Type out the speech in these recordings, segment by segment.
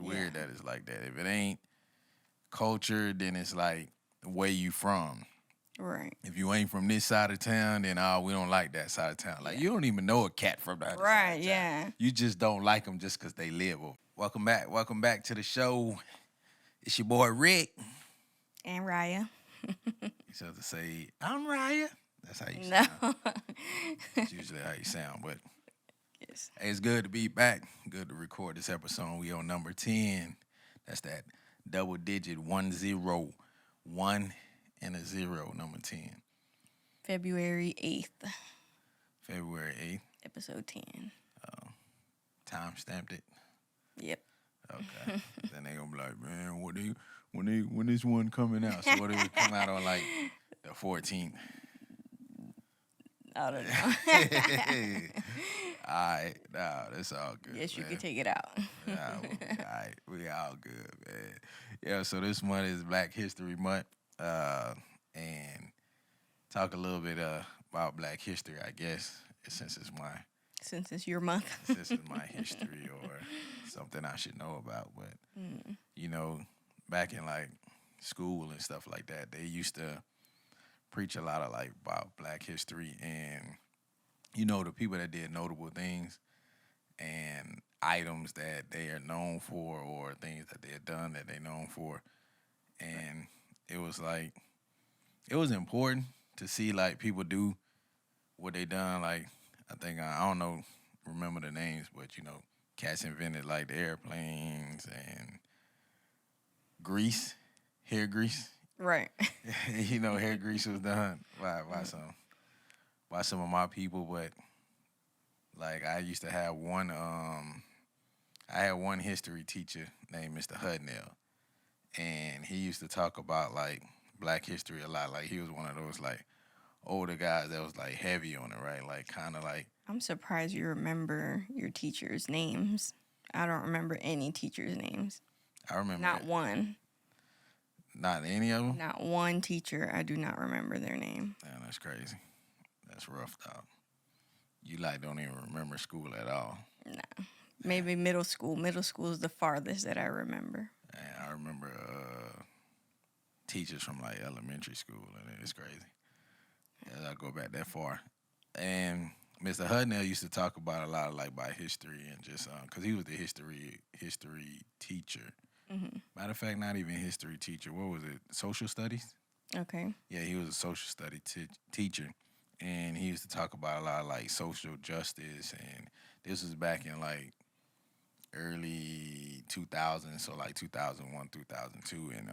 weird that it's like that. If it ain't culture, then it's like where you from. Right. If you ain't from this side of town, then we don't like that side of town. Like you don't even know a cat from the other side Right, of town. yeah. You just don't like them just because they live over. Welcome back to the show. It's your boy Rick. And Riyah. You supposed to say, I'm Riyah. That's how you No. sound. That's usually how you sound, but Yes. hey, it's good to be back. Good to record this episode. We on number 10. That's that double digit 1-0. 1 and a 0, number 10. February 8th, February 8th. episode 10. Time stamped it. Yep. Okay. Then they gonna be like, man, when this one coming out? So what it would come out on like the 14th? I don't know. All right, nah, that's all good. Yes, you man. can take it out. Nah, all right, we all good, man. Yeah, so this month is Black History Month, and talk a little bit about Black history, I guess, since Since it's your month. this is my history or something I should know about. But you know, back in like school and stuff like that, they used to preach a lot of like about Black history and you know the people that did notable things and items that they are known for or things that they had done that they're known for. And it was like it was important to see like people do what they done. Like I think I don't know, remember the names, but you know, cats invented like the airplanes and grease, hair grease. Right. You know, hair grease was done by some of my people, but like I used to have one I had one history teacher named Mr. Hudnell, and he used to talk about like Black history a lot. Like he was one of those like older guys that was like heavy on it, right? Like kind of like I'm surprised you remember your teachers' names. I don't remember any teachers' names. I remember Not that. one. Not any of them. Not one teacher. I do not remember their name. Man, that's crazy. That's rough, dog. You like don't even remember school at all. No. Maybe middle school. Middle school is the farthest that I remember. And I remember teachers from like elementary school, and it's crazy. Yeah, I go back that far. And Mr. Hudnell used to talk about a lot of like by history and just because he was the history teacher. Mm-hmm. Matter of fact, not even history teacher. What was it? Social studies. Okay. Yeah, he was a social study teacher, and he used to talk about a lot of like social justice, and this was back in like early 2000s, so like 2001, 2002, and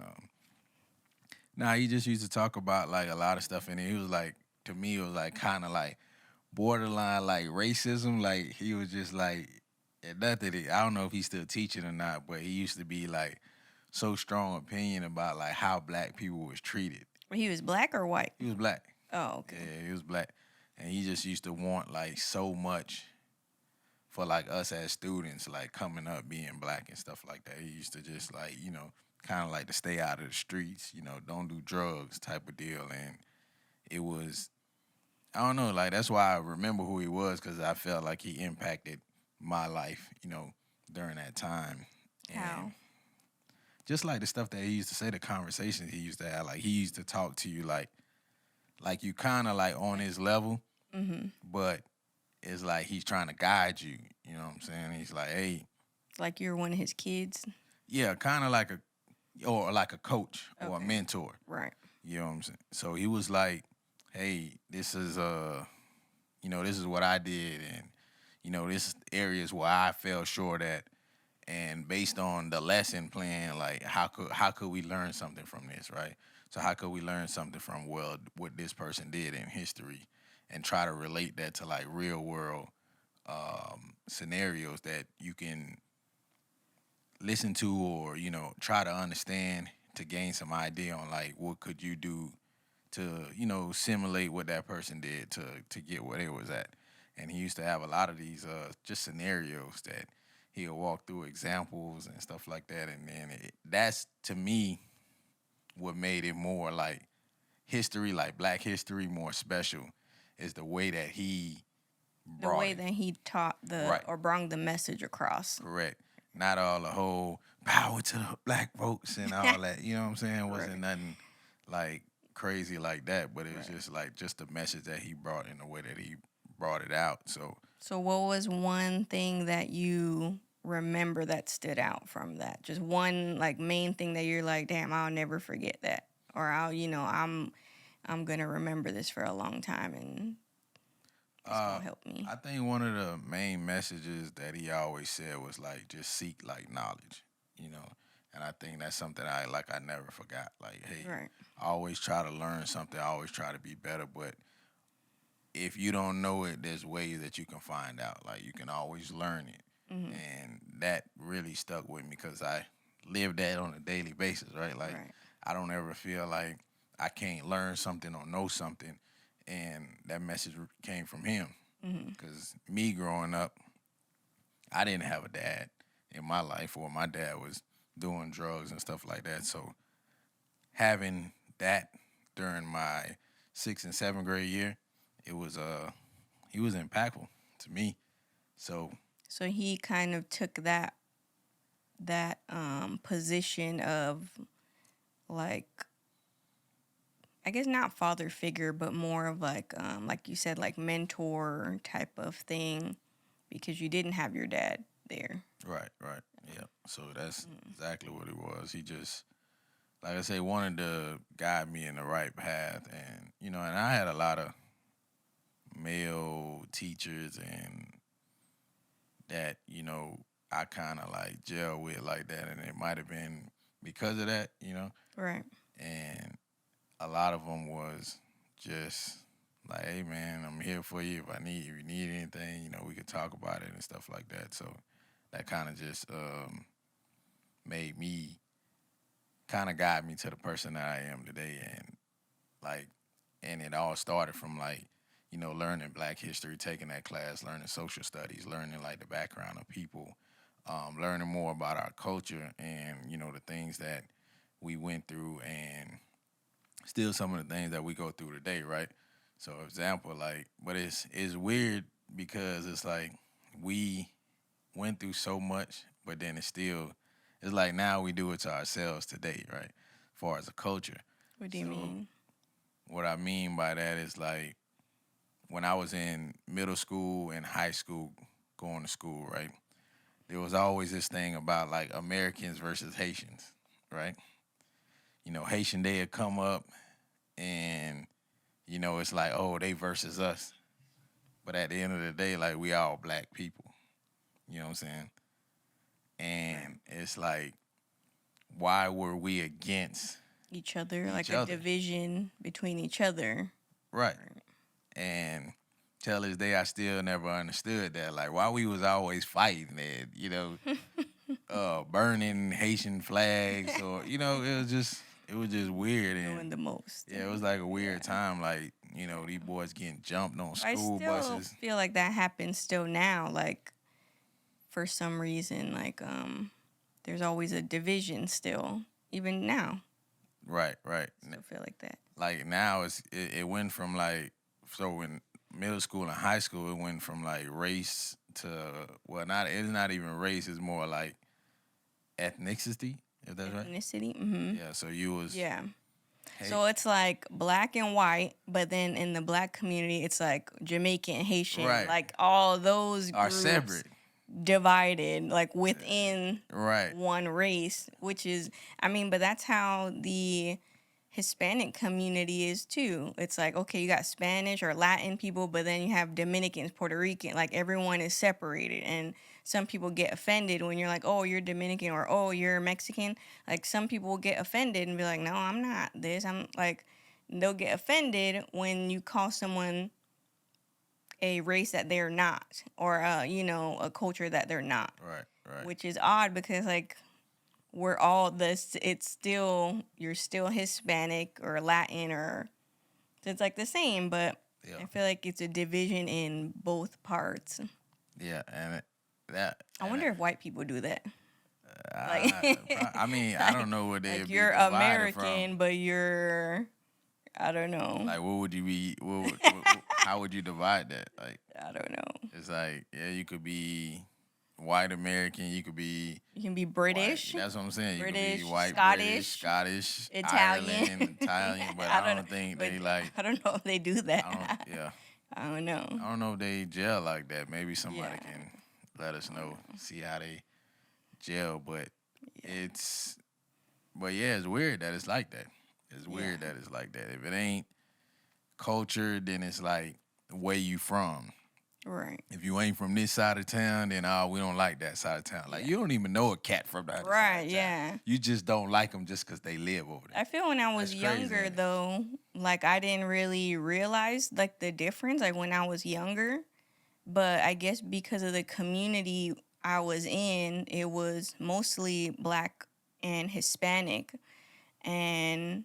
he just used to talk about like a lot of stuff, and he was like, to me, it was like kind of like borderline like racism, like he was just like, and not that I don't know if he's still teaching or not, but he used to be like so strong opinion about like how Black people was treated. He was black or white? He was Black. Oh, okay. Yeah, he was Black. And he just used to want like so much for like us as students, like coming up being Black and stuff like that. He used to just like, you know, kind of like to stay out of the streets, you know, don't do drugs type of deal. And it was, I don't know, like that's why I remember who he was, because I felt like he impacted my life, you know, during that time. How? And just like the stuff that he used to say, the conversations he used to have, like he used to talk to you like you kind of like on his level, but it's like he's trying to guide you. You know what I'm saying? He's like, hey, Like you're one of his kids? yeah, kind of like a coach or a mentor. Right. You know what I'm saying? So he was like, hey, this is you know, this is what I did, and you know, this areas where I fell short at, and based on the lesson plan, like how could we learn something from this, right? So how could we learn something from what this person did in history, and try to relate that to like real world scenarios that you can listen to, or you know, try to understand to gain some idea on like what could you do to, you know, simulate what that person did to get where they was at. And he used to have a lot of these just scenarios that he'll walk through, examples and stuff like that. And then that's, to me, what made it more like history, like Black history, more special, is the way that he The way that he taught or brought the message across. Correct. Not all the whole power to the black folks and all that. You know what I'm saying? It wasn't Right. nothing like crazy like that, but it was Right. just like just the message that he brought in the way that he brought it out. So what was one thing that you remember that stood out from that? Just one like main thing that you're like, damn, I'll never forget that. Or I'm gonna remember this for a long time and it's uh gonna help me. I think one of the main messages that he always said was like just seek like knowledge, you know. And I think that's something I never forgot. Like, hey, Right. I always try to learn something, I always try to be better, but if you don't know it, there's ways that you can find out. Like you can always learn it. Hmm. And that really stuck with me because I live that on a daily basis, right? Like Right. I don't ever feel like I can't learn something or know something. And that message came from him. Hmm. Because me growing up, I didn't have a dad in my life, or my dad was doing drugs and stuff like that. So having that during my sixth and seventh grade year, it was he was impactful to me. So So he kind of took that position of like I guess not father figure, but more of like you said, like mentor type of thing because you didn't have your dad there. right, right, yeah. So that's Mm. exactly what it was. He just, like I say, wanted to guide me in the right path, and and I had a lot of male teachers and that I kind of like gel with like that, and it might have been because of that, Right. and a lot of them was just like, hey man, I'm here for you if you need anything, we could talk about it and stuff like that. So that kind of just made me kind of guide me to the person that I am today, and like, and it all started from like, learning Black history, taking that class, learning social studies, learning like the background of people, learning more about our culture, and the things that we went through, and still some of the things that we go through today, right? So, example, like, but it's weird because it's like we went through so much, but then it's like now we do it to ourselves today, right? As far as a culture. What do you So mean? what I mean by that is like when I was in middle school and high school going to school, right? There was always this thing about like Americans versus Haitians, right? Haitian Day would come up and it's like, oh, they versus us. But at the end of the day, like we all black people. You know what I'm saying? Right. And it's like, why were we against Each other, each like a other? division between each other. Right. Right. And till this day I still never understood that. Like why we was always fighting and, burning Haitian flags, or it was just weird. Doing And the most. yeah, it was like a Yeah. weird time, like, these boys getting jumped on I school still buses. feel like that happens still now. Like for some reason, like there's always a division still, even now. Right, right. Still feel like that. Like now it went from like, so in middle school and high school it went from like race to, well, not, it's not even race, it's more like ethnicity, if that's right. Ethnicity. Mm-hmm. Yeah, so you was, Yeah. hey, So it's like black and white, but then in the black community, it's like Jamaican, Haitian, right, like all those are groups separate. divided, like within Right, one race, which is, I mean, but that's how the Hispanic community is too. It's like, okay, you got Spanish or Latin people, but then you have Dominicans, Puerto Rican, like everyone is separated. And some people get offended when you're like, oh, you're Dominican or oh, you're Mexican. Like some people will get offended and be like, no, I'm not this. I'm like, they'll get offended when you call someone a race that they're not or, a culture that they're not, right, right. which is odd because like we're all this, it's still, you're still Hispanic or Latin or it's like the same, but Yeah, I feel like it's a division in both parts. yeah, and that, I and wonder if white people do that. Like, I mean, I don't know what they'd like be you're divided from. American, but you're, I don't know. Like, what would you be? How would you divide that? Like, I don't know. it's like, yeah, you could be white American. You could be You can be white. British, That's what I'm saying. You could be British, white, British, Scottish, Scottish, Italian. Ireland, Italian. But I I don't know, don't think but they like. I don't know if they do I don't. that. Yeah. I don't know. I don't know if they gel like that. Maybe somebody Yeah. can let us know, see how they gel. But Yeah. it's, but yeah, it's weird that it's like that. It's weird Yeah. that it's like that. If it ain't culture, then it's like where you from. Right. If you ain't from this side of town, then we don't like that side of town. Like you don't even know a cat from the other side Right. of town. Yeah. You just don't like them just because they live over there. I feel when I was That's crazy, younger ain't it? though, like I didn't really realize like the difference like when I was younger, but I guess because of the community I was in, it was mostly black and Hispanic, and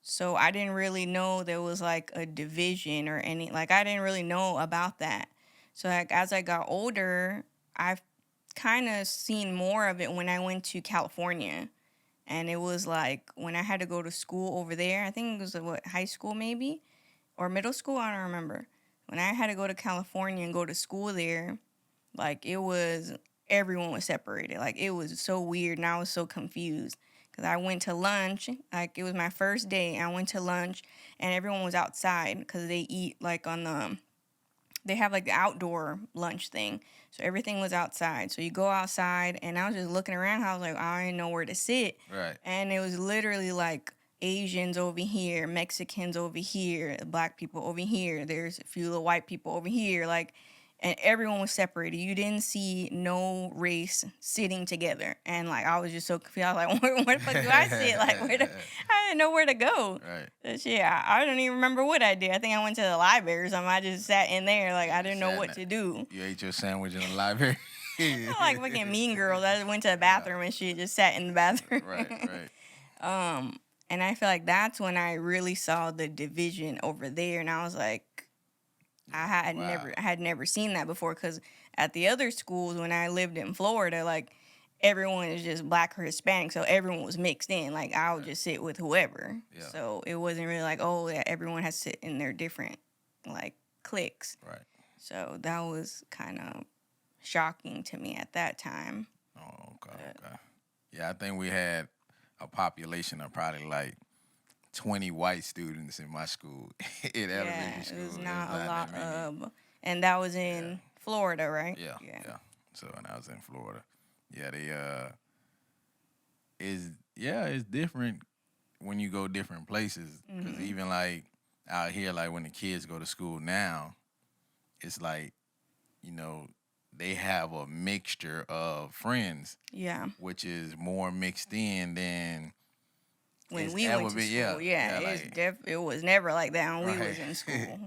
so I didn't really know there was like a division or any, like I didn't really know about that. So like as I got older, I've kind of seen more of it when I went to California. And it was like when I had to go to school over there, I think it was high school maybe or middle school, I don't remember. When I had to go to California and go to school there, like it was, everyone was separated. Like it was so weird and I was so confused because I went to lunch, like it was my first day. I went to lunch and everyone was outside because they eat like on they have like the outdoor lunch thing. So everything was outside. So you go outside and I was just looking around. I was like, I didn't know where to sit. Right. And it was literally like Asians over here, Mexicans over here, black people over here. There's a few little white people over here. Like, and everyone was separated. You didn't see no race sitting together. And like, I was just so confused. I was like, where the fuck do I sit? Like, I didn't know where to go. Right. Shit, I don't even remember what I did. I think I went to the library or something. I just sat in there. Like, I didn't know what to do. You ate your sandwich in the library. Like fucking Mean Girls. I just went to the bathroom and shit, just sat in the bathroom. Right. And I feel like that's when I really saw the division over there. And I was like, I had never seen that before, because at the other schools when I lived in Florida, like everyone is just black or Hispanic, so everyone was mixed in. Like I would just sit with whoever. Yeah. So it wasn't really like, oh yeah, everyone has to sit in their different like cliques. Right. So that was kind of shocking to me at that time. Oh, okay. Yeah, I think we had a population of probably like 20 white students in my school, in elementary school. It was not a lot of, and that was in Florida, right? Yeah. So when I was in Florida, it's different when you go different places. Because even like out here, like when the kids go to school now, it's like, they have a mixture of friends. Yeah. Which is more mixed in than when we went to school. It was never like that when we was in school.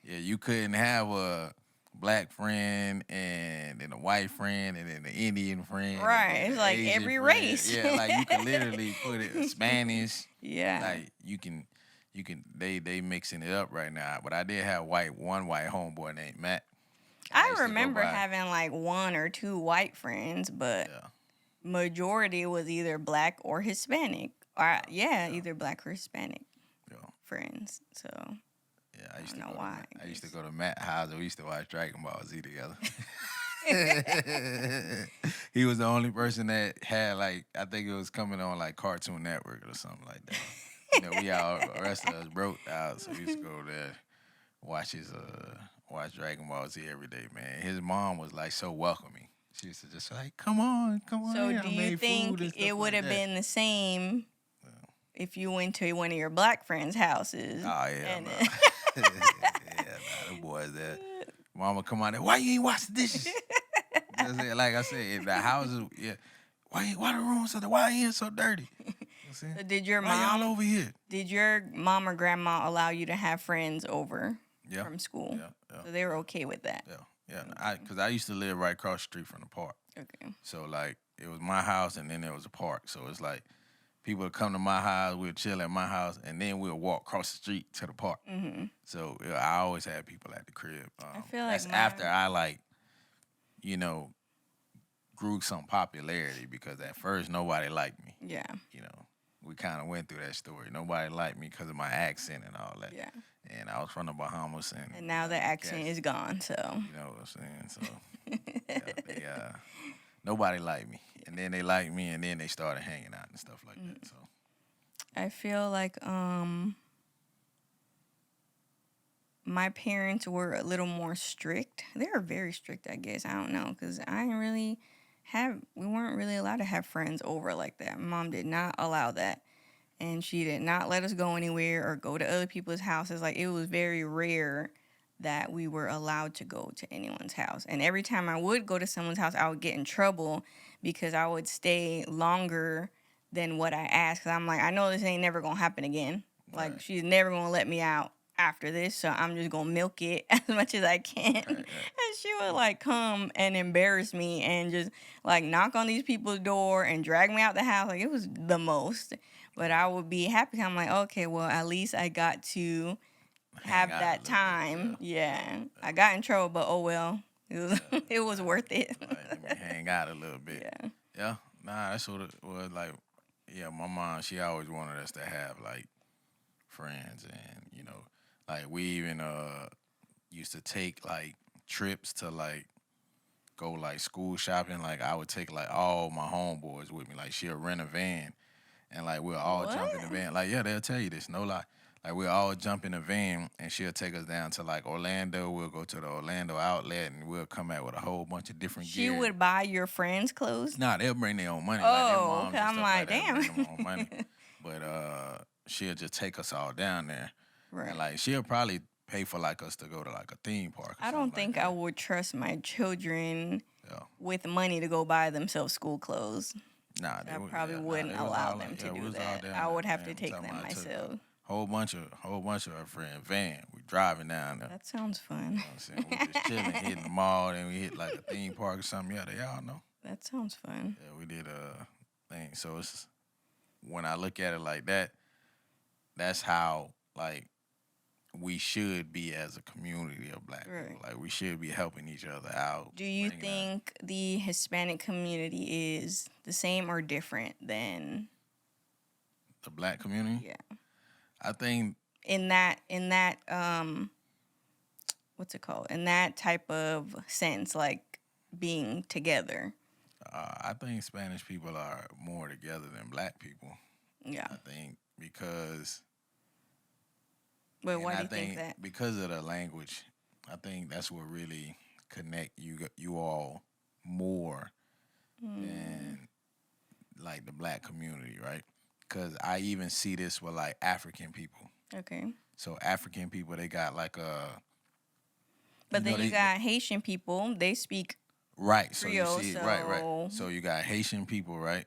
You couldn't have a black friend and then a white friend and then an Indian friend. Right. It's like Asian every friend. race. Yeah, like you can literally put it Spanish. Yeah. Like you can they mixing it up right now. But I did have one white homeboy named Matt. I remember having like one or two white friends, but majority was either black or Hispanic. Or either black or Hispanic friends. So I used I used to go to Matt's house. We used to watch Dragon Ball Z together. He was the only person that had like, I think it was coming on like Cartoon Network or something like that. We all, the rest of us broke out, so we used to go there, watch Dragon Ball Z every day, man. His mom was like so welcoming. She used to just like, come on. So do you think it would have been the same if you went to one of your black friends' houses? Oh, yeah. The boys there. Mama come out there, why you ain't wash the dishes? Like I said, the houses, why the room so dirty? Why you so dirty? So did your why y'all over here? Did your mom or grandma allow you to have friends over from school? Yeah. So they were okay with that? Yeah. Because I used to live right across the street from the park. Okay. So, like, it was my house, and then there was a park. So, it's like, people would come to my house, we'd chill at my house, and then we'd walk across the street to the park. Mm-hmm. So, I always had people at the crib. I feel like that's after I, like, grew some popularity, because at first, nobody liked me. Yeah. We kind of went through that story. Nobody liked me because of my accent and all that. Yeah. And I was from the Bahamas. And now the accent is gone, so. You know what I'm saying? So Yeah, they nobody liked me, and then they liked me, and then they started hanging out and stuff like that. So I feel like my parents were a little more strict. They were very strict, I guess. I don't know, because we weren't really allowed to have friends over like that. My mom did not allow that. And she did not let us go anywhere or go to other people's houses. Like, it was very rare that we were allowed to go to anyone's house. And every time I would go to someone's house, I would get in trouble because I would stay longer than what I asked. Because I'm like, I know this ain't never going to happen again. Like, right. she's never going to let me out after this, so I'm just going to milk it as much as I can. Right, right. And she would, like, come and embarrass me and just, like, knock on these people's door and drag me out the house. Like, it was the most. But I would be happy. I'm like, okay, well, at least I got to Hang have out a that little bit, time. Yeah. I got in trouble, but oh well. It was it was worth it. Like, let me hang out a little bit. Yeah. Yeah, nah, that's what it was like. Yeah, my mom, she always wanted us to have like friends, and like we even used to take like trips to like go like school shopping. Like I would take like all my homeboys with me. Like she'll rent a van, and like we'll all jump in the What? van. Like yeah, they'll tell you this, no lie. Like we'll all jump in the van, and she'll take us down to like Orlando. We'll go to the Orlando outlet, and we'll come out with a whole bunch of different She gear. would buy your friends clothes? Nah, they'll bring their own money, like their Oh, moms okay. and I'm stuff like, like that. Bring damn. their own money, but she'll just take us all down there, Right. and like she'll probably pay for like us to go to like a theme park. Or I something don't like think that. I would trust my children Yeah. with money to go buy themselves school clothes. Nah, I probably wouldn't they was allow all them like, to yeah, we do was all that. down I there, would have man. to I'm take talking them about I took myself. a whole bunch of our friend van. We driving down there. That sounds fun. You know what I'm saying? We just chilling, hitting the mall, then we hit like a theme park or something. Yeah, they all know. That sounds fun. Yeah, we did a thing. So it's when I look at it like that, that's how like we should be as a community of black Right. people. Like we should be helping each other out. Do you bringing think the Hispanic community is the same or different than the black community? yeah I think in that what's it called, in that type of sense, like being together? I think Spanish people are more together than black people. Yeah. I think because But and why do I you think that? because of the language, I think that's what really connect you all more than like the black community, right? Because I even see this with like African people. Okay. So African people, they got like But you know, then you they- got Haitian people. They speak right. So Creole, you see, right. so- So you got Haitian people, right?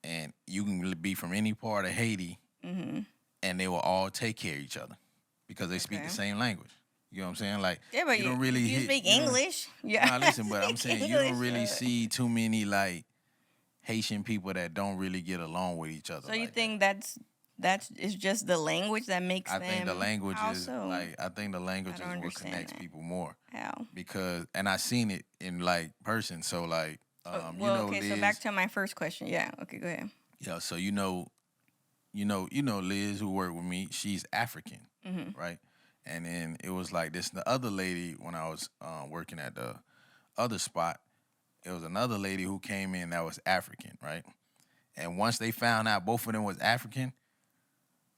And you can be from any part of Haiti, and they will all take care of each other because they speak Okay. the same language. You know what I'm saying? Like yeah, but you don't really you hit, speak you don't- English. Yeah. Nah, listen, but I'm Speak saying you don't English, really uh, see too many like Haitian people that don't really get along with each other. So you like think that's it's just the language that makes that. I them? think the language How is so? like I think the language don't is what understand connects that. people more How? because and I seen it in like person. So like Well, you know okay. Liz. So back to my first question. Yeah. Okay. Go ahead. Yeah, so you know Liz who worked with me. She's African, right? And then it was like this. The other lady when I was working at the other spot, it was another lady who came in that was African, right? And once they found out both of them was African,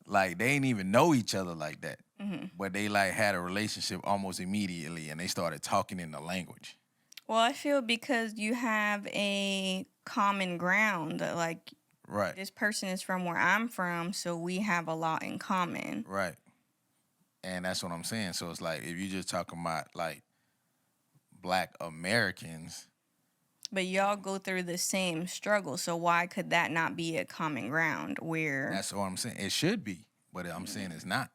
like they didn't even know each other like that, but they like had a relationship almost immediately, and they started talking in the language. Well, I feel because you have a common ground. Like Right, this person is from where I'm from, so we have a lot in common. right. And that's what I'm saying. So it's like if you just talking about like Black Americans. But y'all go through the same struggle, so why could that not be a common ground? Where That's what I'm saying. It should be, but I'm saying it's not.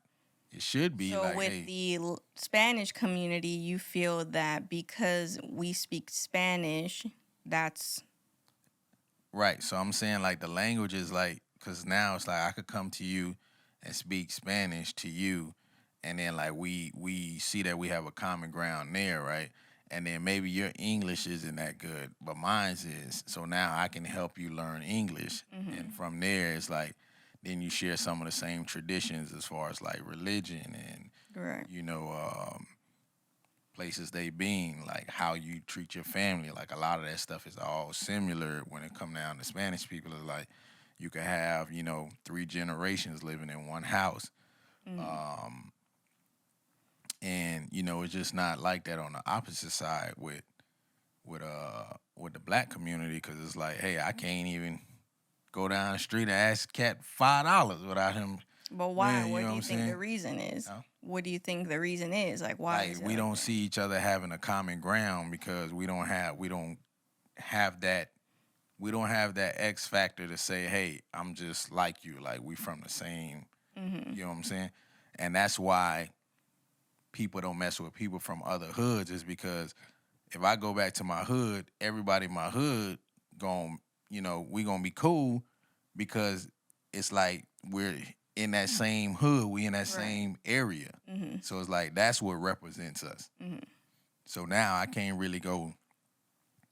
It should be so like, with hey, the Spanish community, you feel that because we speak Spanish, that's right. So I'm saying like the language is like, because now it's like I could come to you and speak Spanish to you, and then like we see that we have a common ground there, right? And then maybe your English isn't that good, but mine's is. So now I can help you learn English, and from there it's like then you share some of the same traditions as far as like religion and right. places they been, like how you treat your family. Like a lot of that stuff is all similar when it come down to Spanish people. It's like you can have, 3 generations living in one house. Um, and it's just not like that on the opposite side with the black community, because it's like, hey, I can't even go down the street and ask Cat $5 without him. But why? Man, What know do you I'm think the saying? reason is? Huh? What do you think the reason is? Like, why is Like it we like don't that? see each other having a common ground because we don't have that X factor to say, hey, I'm just like you, like we from the same, you know what I'm saying? And that's why people don't mess with people from other hoods, is because if I go back to my hood, everybody in my hood we gonna be cool, because it's like we're in that same hood, we in that Right. same area. So it's like that's what represents us. So now I can't really go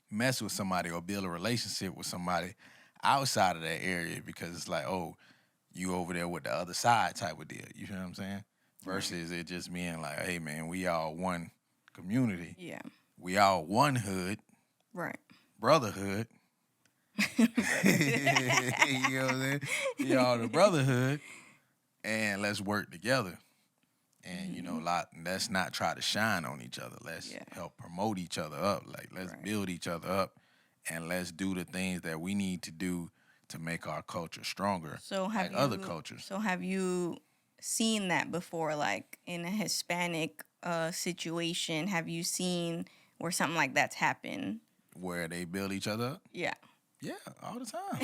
mess with somebody or build a relationship with somebody outside of that area, because it's like, oh, you over there with the other side type of deal. You feel what I'm saying? Versus it just being like, hey man, we all one community. Yeah. We all one hood, Right. brotherhood. You know what I'm saying? We all the brotherhood, and let's work together. And let's not try to shine on each other. Let's help promote each other up. Like let's build each other up, and let's do the things that we need to do to make our culture stronger, So like other cultures. So have you seen that before, like in a Hispanic situation? Have you seen where something like that's happened? Where they build each other up? Yeah. Yeah, all the time.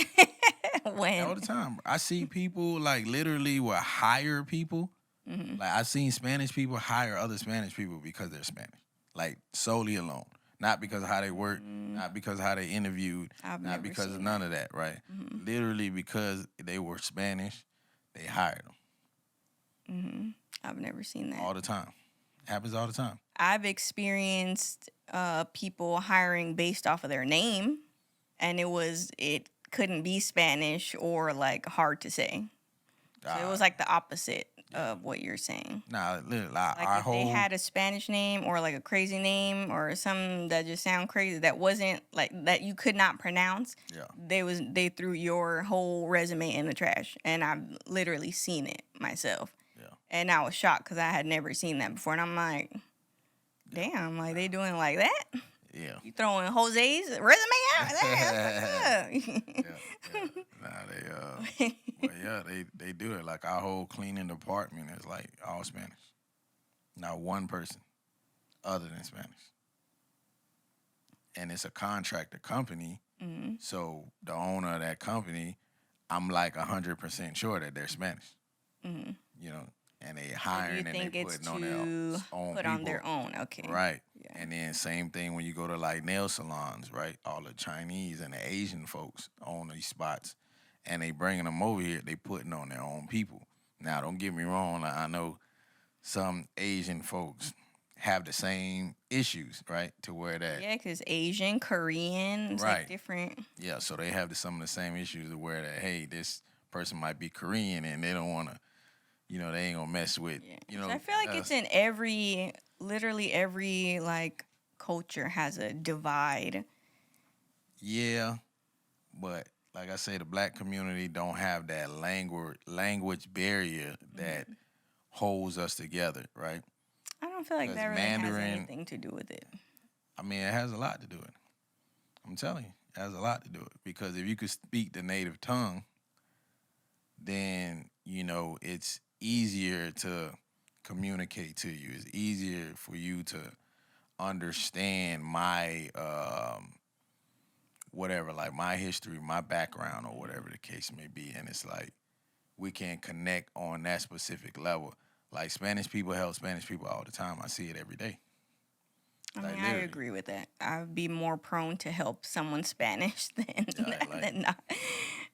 When? All the time. I see people like literally will hire people. Like I've seen Spanish people hire other Spanish people because they're Spanish, like solely alone, not because of how they work, not because of how they interviewed, not because of none of that, right? Literally because they were Spanish, they hired them. I've never seen that. All the time. Happens all the time. I've experienced people hiring based off of their name, and it couldn't be Spanish or like hard to say. So it was like the opposite of what you're saying. Nah, literally, Like if they had a Spanish name or like a crazy name or something that just sound crazy that wasn't like that you could not pronounce, they threw your whole resume in the trash, and I've literally seen it myself. Yeah. And I was shocked because I had never seen that before, and I'm like, damn, like they doing like that? Yeah. You throwing Jose's resume out? That's fucked up. Nah, they do it. Like our whole cleaning department is like all Spanish. Not one person other than Spanish. And it's a contractor company. So the owner of that company, I'm like 100% sure that they're Spanish. And they hiring and they putting on their own put people. on their own, okay. Right. Yeah. And then same thing when you go to like nail salons, right? All the Chinese and the Asian folks own these spots, and they bringing them over here. They putting on their own people. Now, don't get me wrong. Like, I know some Asian folks have the same issues, right? To where that because Asian, Korean, it's like different. Yeah, so they have some of the same issues to where that, hey, this person might be Korean and they don't want to, they ain't gonna mess with. I feel like it's in literally every like culture has a divide. Yeah, but like I say, the black community don't have that language barrier that holds us together, right? I don't feel like that really has anything to do with it. I mean, it has a lot to do with it. I'm telling you, it has a lot to do with it. Because if you could speak the native tongue, then, it's easier to communicate to you. It's easier for you to understand my whatever, like my history, my background, or whatever the case may be. And it's like we can connect on that specific level. Like Spanish people help Spanish people all the time. I see it every day. I mean, I agree with that. I'd be more prone to help someone Spanish than not.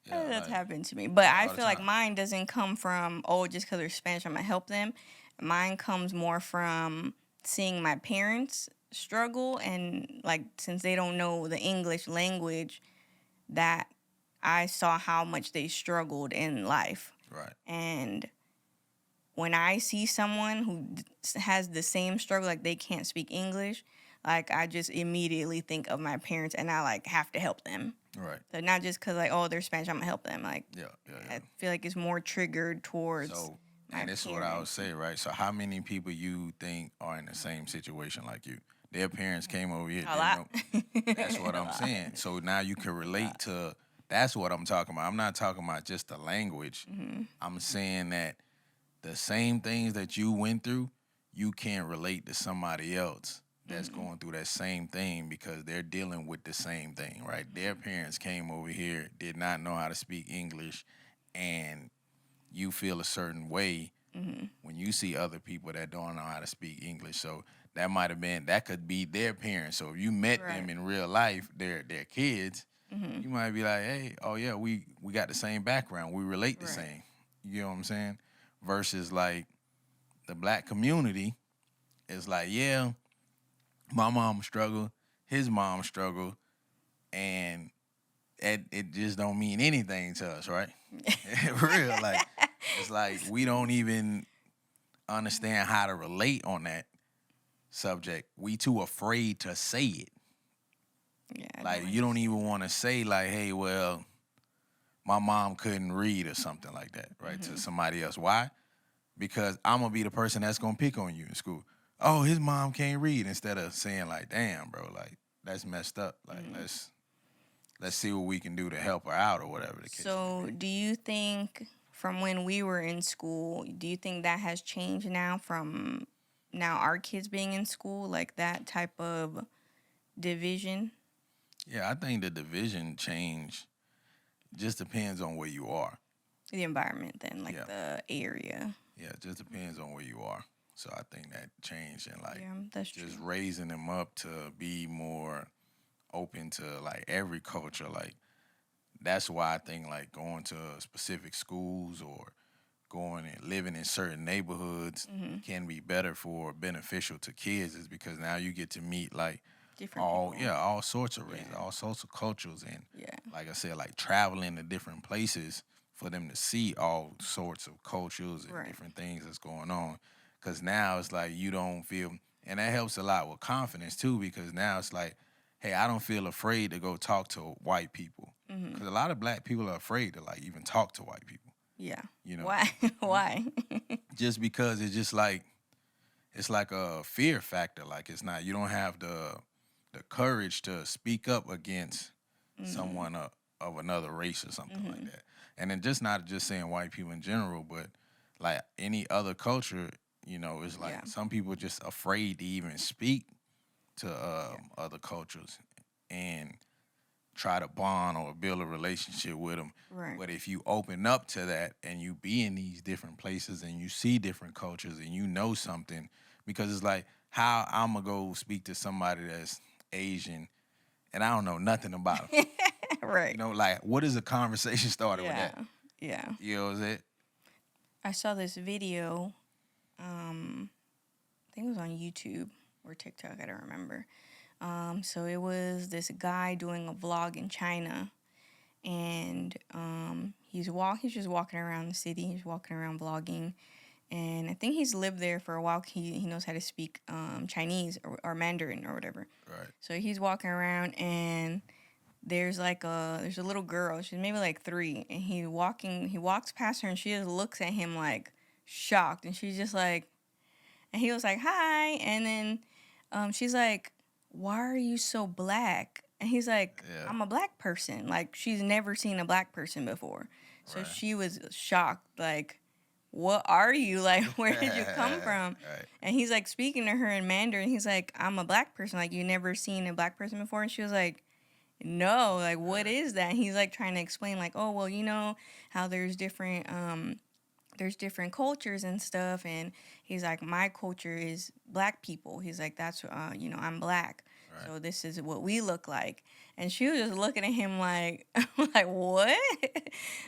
That's happened to me. But I feel like mine doesn't come from, just because they're Spanish, I'm going to help them. Mine comes more from seeing my parents struggle, and like since they don't know the English language, that I saw how much they struggled in life. Right. And when I see someone who has the same struggle, like they can't speak English, like I just immediately think of my parents and I like have to help them. Right. So not just because like, oh, they're Spanish, I'm gonna help them. Like, Yeah. I feel like it's more triggered towards. So, my and this is what I would parents. say, right? So, how many people you think are in the same situation like you? Their parents came over here. A lot. That's what I'm saying. So now you can relate to. That's what I'm talking about. I'm not talking about just the language. Mm-hmm. I'm saying that the same things that you went through, you can't relate to somebody else that's going through that same thing because they're dealing with the same thing, right? Their parents came over here, did not know how to speak English, and you feel a certain way when you see other people that don't know how to speak English. So that could be their parents. So if you met them in real life, their kids, you might be like, hey, oh yeah, we got the same background. We relate the same. You know what I'm saying? Versus like the black community is like, yeah, my mom struggled, his mom struggled, and it just don't mean anything to us, right? Real, like it's like we don't even understand how to relate on that subject. We too afraid to say it. Yeah. Like you don't even want to say like, hey, well, my mom couldn't read or something like that, right? To somebody else. Why? Because I'm gonna be the person that's gonna pick on you in school. Oh, his mom can't read, instead of saying like, damn, bro, like that's messed up. Like let's see what we can do to help her out or whatever the case. So, do you think from when we were in school, do you think that has changed now from now our kids being in school, like that type of division? Yeah, I think the division change just depends on where you are. The environment, then, like Yeah. the area. Yeah, it just depends on where you are. So I think that changed and like Yeah, that's just true. raising them up to be more open to like every culture. Like that's why I think like going to specific schools or going and living in certain neighborhoods can be beneficial to kids, is because now you get to meet like Different people. all sorts of races, all sorts of cultures, and Yeah. like I said, like traveling to different places for them to see all sorts of cultures and different things that's going on. Because now it's like you don't feel, and that helps a lot with confidence too. Because now it's like, hey, I don't feel afraid to go talk to white people. Because a lot of black people are afraid to like even talk to white people. Yeah. You know, Why? Why? just because it's just like it's like a fear factor. Like it's not, you don't have the courage to speak up against someone of another race or something like that. And then just not just saying white people in general, but like any other culture, it's like some people are just afraid to even speak to other cultures and try to bond or build a relationship with them. Right. But if you open up to that and you be in these different places and you see different cultures and you know something, because it's like how I'm going to go speak to somebody that's Asian and I don't know nothing about them. Right. Like what is a conversation started with that? Yeah. You know what I'm saying? I saw this video. I think it was on YouTube or TikTok. I don't remember. So it was this guy doing a vlog in China, and he's just walking around the city. He's walking around vlogging, and I think he's lived there for a while. He knows how to speak Chinese or Mandarin or whatever. Right. So he's walking around, and there's a little girl. She's maybe like 3, and he walks past her, and she just looks at him like shocked, and she's just like, and he was like, hi, and then she's like, why are you so black? And he's like, I'm a black person. Like, she's never seen a black person before. So she was shocked, like, what are you? Like, where did you come from? And he's like speaking to her in Mandarin. He's like, I'm a black person. Like, you never seen a black person before? And she was like, no, like, what is that? And he's like trying to explain, like, oh, well, you know how there's different cultures and stuff. And he's like, my culture is black people. He's like, that's, I'm black. Right. So this is what we look like. And she was just looking at him like, like, what?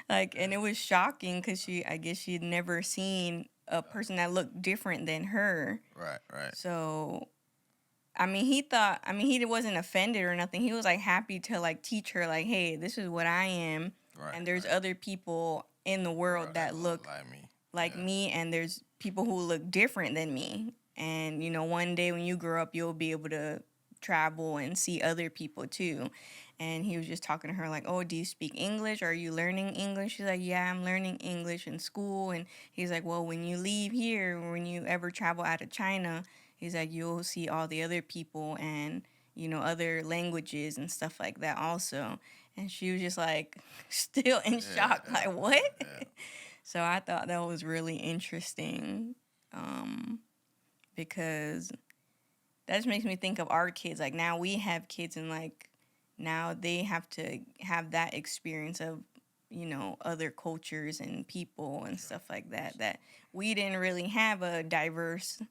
Like, and it was shocking because I guess she'd never seen a person that looked different than her. Right. So, he wasn't offended or nothing. He was like happy to like teach her, like, hey, this is what I am. Right, and there's other people in the world that look like Yeah. me, and there's people who look different than me. And one day when you grow up, you'll be able to travel and see other people too. And he was just talking to her like, "Oh, do you speak English? Are you learning English?" She's like, "Yeah, I'm learning English in school." And he's like, "Well, when you leave here, when you ever travel out of China, he's like, you'll see all the other people and other languages and stuff like that also." And she was just like still in Yeah. shock, like, "What?" Yeah. So I thought that was really interesting, because that just makes me think of our kids. Like now we have kids, and like now they have to have that experience of other cultures and people and stuff like that, that we didn't really have a diverse,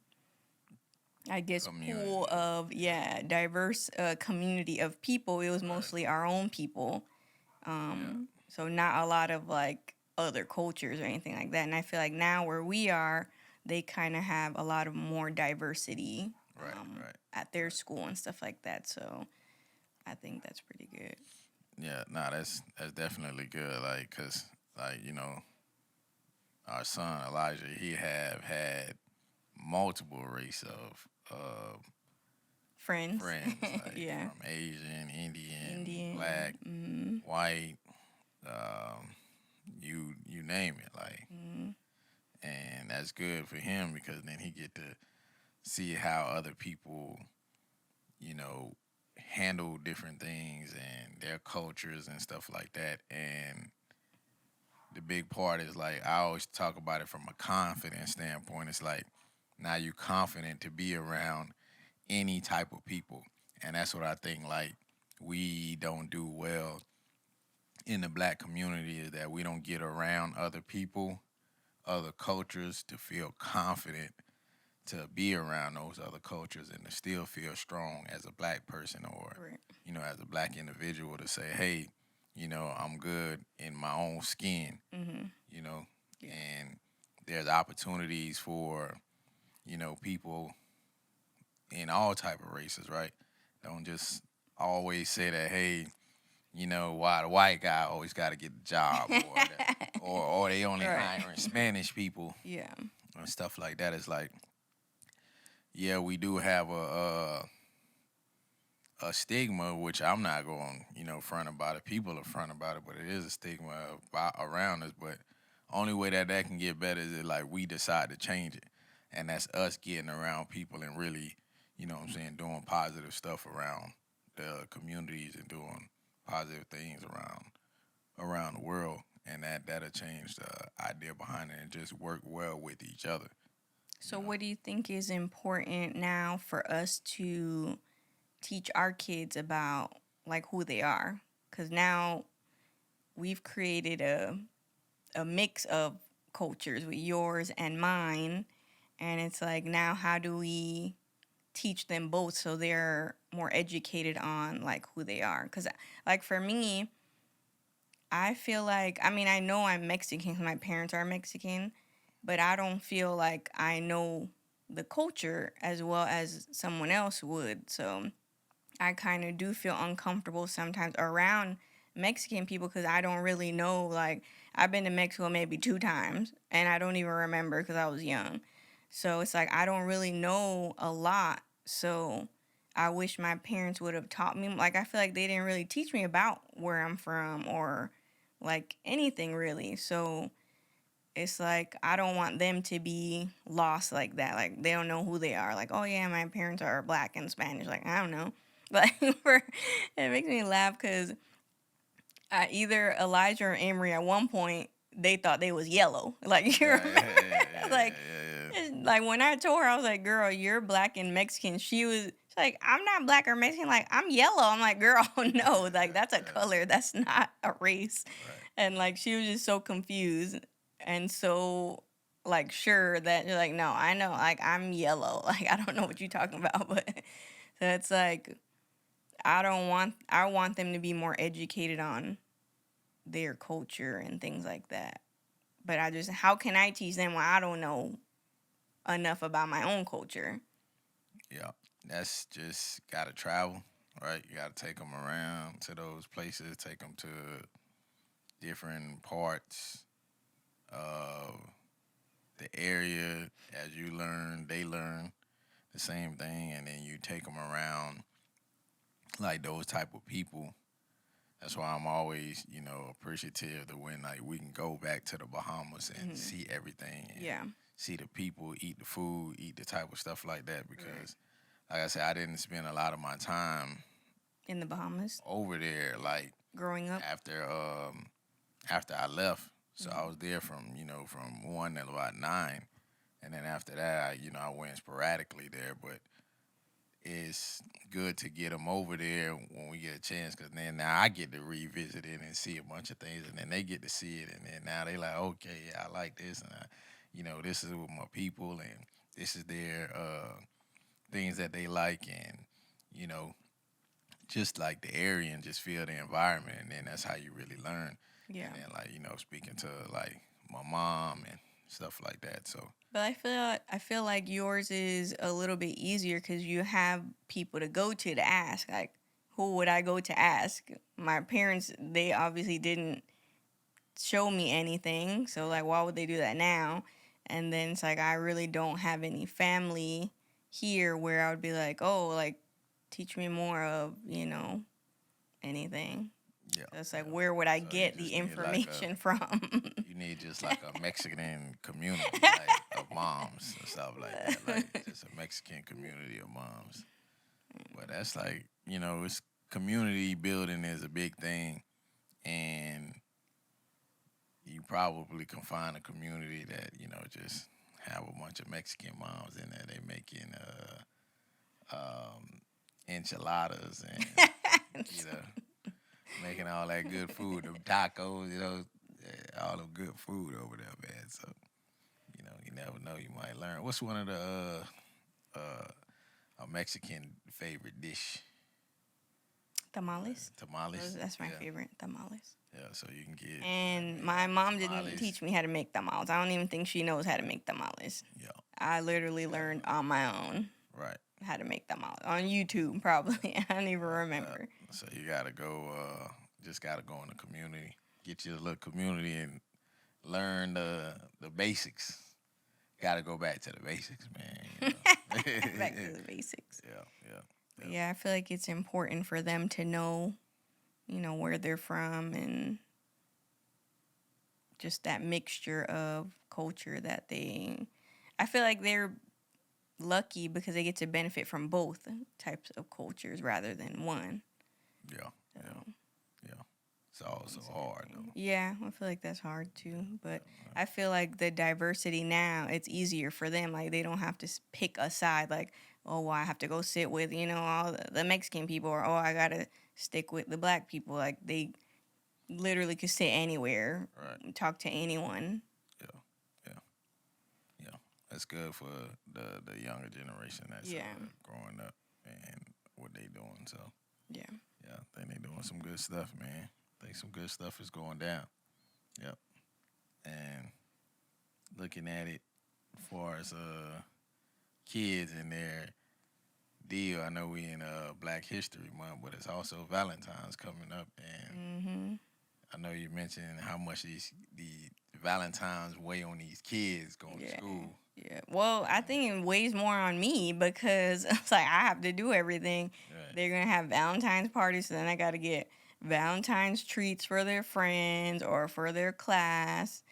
I guess, Community. pool of, yeah, diverse community of people. It was Right. mostly our own people. Yeah. So not a lot of like other cultures or anything like that. And I feel like now where we are, they kind of have a lot of more diversity, Right. Right. at their Right. school and stuff like that. So I think that's pretty good. Yeah. Nah, that's definitely good. Like, cause like our son Elijah, he have had multiple race of Friends. friends, like Yeah. from Asian, Indian, Indian. black, white, um, you name it, like, and that's good for him because then he get to see how other people, you know, handle different things and their cultures and stuff like that. And the big part is like I always talk about it from a confidence standpoint. It's like now you confident to be around any type of people. And that's what I think like we don't do well in the black community is that we don't get around other people, other cultures to feel confident to be around those other cultures and to still feel strong as a black person or, Right. as a black individual to say, hey, I'm good in my own skin, you know, Yeah. and there's opportunities for, people in all type of races, right? Don't just always say that, hey, why the white guy always got to get the job, or they only Right. hiring Spanish people Yeah. and stuff like that. It's like, yeah, we do have a stigma, which I'm not going, front about it. People are front about it, but it is a stigma around us. But only way that can get better is that, like, we decide to change it, and that's us getting around people and really, what I'm saying, doing positive stuff around the communities and doing positive things around the world, and that'll change the idea behind it and just work well with each other. So what do you think is important now for us to teach our kids about like who they are? Because now we've created a mix of cultures with yours and mine, and it's like now how do we teach them both so they're more educated on like who they are? Because like for me, I feel like, I mean, I know I'm Mexican 'cause my parents are Mexican, but I don't feel like I know the culture as well as someone else would. So I kind of do feel uncomfortable sometimes around Mexican people because I don't really know. Like, I've been to Mexico maybe 2 times and I don't even remember because I was young. So it's like I don't really know a lot. So I wish my parents would have taught me. Like, I feel like they didn't really teach me about where I'm from or like anything really. So it's like I don't want them to be lost like that. Like they don't know who they are. Like, oh yeah, my parents are black and Spanish. Like I don't know. Like it makes me laugh because either Elijah or Emery at one point they thought they was yellow. Like you Yeah, remember? yeah, yeah, yeah, Like yeah, like when I told her, I was like, "Girl, you're black and Mexican." She's like, "I'm not black or Mexican. Like I'm yellow." I'm like, "Girl, no. Like that's a yeah. color. That's not a race." Right. And like she was just so confused and so like sure that you're like, "No, I know. Like I'm yellow. Like I don't know what you're talking about." But so it's like I want them to be more educated on their culture and things like that. But I just how can I teach them when I don't know enough about my own culture? Yeah, that's just gotta travel, right? You gotta take them around to those places, take them to different parts of the area, as you learn, they learn the same thing, and then you take them around like those type of people. That's why I'm always, appreciative that when like we can go back to the Bahamas and Hmm. see everything and Yeah. see the people, eat the food, eat the type of stuff like that. Because, like I said, I didn't spend a lot of my time In the Bahamas, over there. Like growing up. after after I left, so I Hmm. was there from from 1 to about 9, and then after that, I went sporadically there. But it's good to get them over there when we get a chance, because then now I get to revisit it and see a bunch of things, and then they get to see it, and then now they like, okay, yeah, I like this, and this is with my people, and this is their things that they like, and you know, just like the area and just feel the environment, and then that's how you really learn. Yeah. And then like speaking to like my mom and stuff like that. So But I feel like yours is a little bit easier because you have people to go to ask. Like, who would I go to ask? My parents, they obviously didn't show me anything, so like, why would they do that now? And then it's like I really don't have any family here where I would be like, oh, like, teach me more of anything. yeah, So it's like, yeah. where would I So you get the just need like information from? you need just like a Mexican community like of moms and stuff like that, like just a Mexican community of moms. But that's like it's community building is a big thing, and you probably can find a community that just have a bunch of Mexican moms in there. They making enchiladas and you know making all that good food, the tacos, all the good food over there, man. So you never know, you might learn. What's one of the a Mexican favorite dish? Tamales. Tamales. That's my Yeah, favorite, tamales. yeah. So you can get. I And mean, my mom didn't tamales. teach me how to make tamales. I don't even think she knows how to make tamales. Yeah, I literally yeah. learned on my own Right. how to make tamales on YouTube. Probably I don't even Yeah. remember. So you gotta go. Just gotta go in the community. Get your little community and learn the basics. Gotta go back to the basics, man. Back to the basics. Yeah, yeah, yeah. Yeah, I feel like it's important for them to know, where they're from and just that mixture of culture that they. I feel like they're lucky because they get to benefit from both types of cultures rather than one. Yeah, So, yeah, yeah. It's all so it's a good hard thing. though. Yeah, I feel like that's hard too. But Yeah, I feel like the diversity now, it's easier for them. Like they don't have to pick a side. Like, oh, well, I have to go sit with all the Mexican people, or oh, I gotta stick with the black people. Like they literally could sit anywhere, right. talk to anyone. Yeah, yeah, yeah. That's good for the younger generation that's Yeah, growing up and what they doing. So yeah, yeah, I think they doing some good stuff, man. I think some good stuff is going down. Yep. And looking at it as far as kids and their deal, I know we in Black History Month, but it's also Valentine's coming up, and mhm, I know you mentioned how much the Valentine's weigh on these kids going to yeah. school. Yeah. Well, I And, think it weighs more on me because it's like I have to do everything. right, They're gonna have Valentine's parties, so then I gotta get Valentine's treats for their friends or for their class.